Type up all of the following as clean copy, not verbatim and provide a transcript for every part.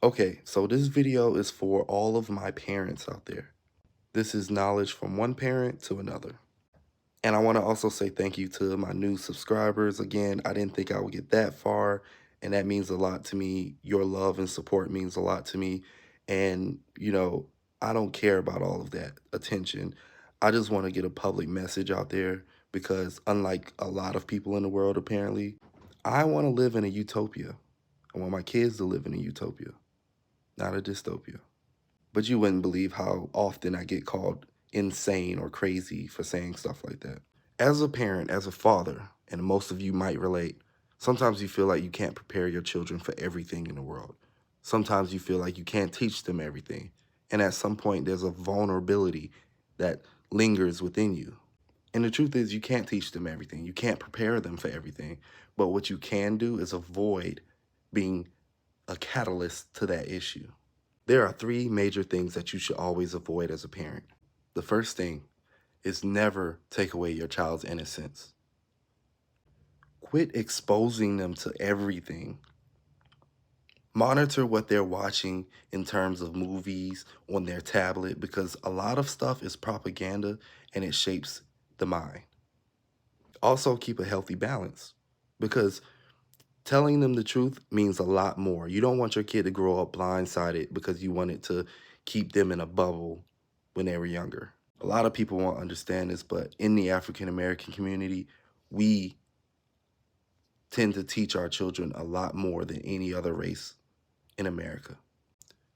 Okay, so this video is for all of my parents out there. This is knowledge from one parent to another. And I want to also say thank you to my new subscribers. Again, I didn't think I would get that far, and that means a lot to me. Your love and support means a lot to me. And, I don't care about all of that attention. I just want to get a public message out there because, unlike a lot of people in the world, apparently, I want to live in a utopia. I want my kids to live in a utopia, not a dystopia. But you wouldn't believe how often I get called insane or crazy for saying stuff like that. As a parent, as a father, and most of you might relate, sometimes you feel like you can't prepare your children for everything in the world. Sometimes you feel like you can't teach them everything. And at some point, there's a vulnerability that lingers within you. And the truth is, you can't teach them everything. You can't prepare them for everything. But what you can do is avoid being a catalyst to that issue. There are three major things that you should always avoid as a parent. The first thing is never take away your child's innocence. Quit exposing them to everything. Monitor what they're watching in terms of movies on their tablet because a lot of stuff is propaganda and it shapes the mind. Also, keep a healthy balance because telling them the truth means a lot more. You don't want your kid to grow up blindsided because you wanted to keep them in a bubble when they were younger. A lot of people won't understand this, but in the African American community, we tend to teach our children a lot more than any other race in America.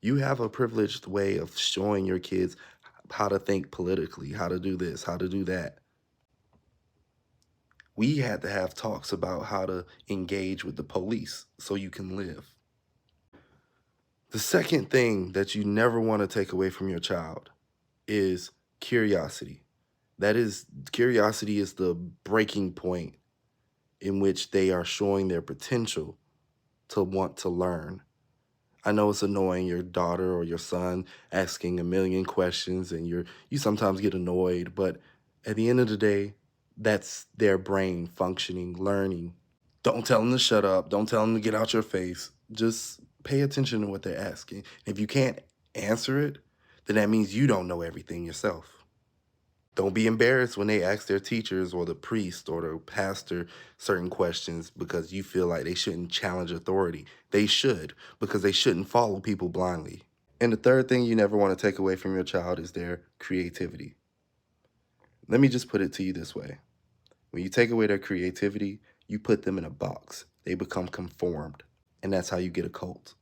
You have a privileged way of showing your kids how to think politically, how to do this, how to do that. We had to have talks about how to engage with the police so you can live. The second thing that you never want to take away from your child is curiosity. Curiosity is the breaking point in which they are showing their potential to want to learn. I know it's annoying your daughter or your son asking a million questions and you sometimes get annoyed, but at the end of the day, that's their brain functioning, learning. Don't tell them to shut up. Don't tell them to get out your face. Just pay attention to what they're asking. If you can't answer it, then that means you don't know everything yourself. Don't be embarrassed when they ask their teachers or the priest or the pastor certain questions because you feel like they shouldn't challenge authority. They should, because they shouldn't follow people blindly. And the third thing you never want to take away from your child is their creativity. Let me just put it to you this way. When you take away their creativity, you put them in a box. They become conformed. And that's how you get a cult.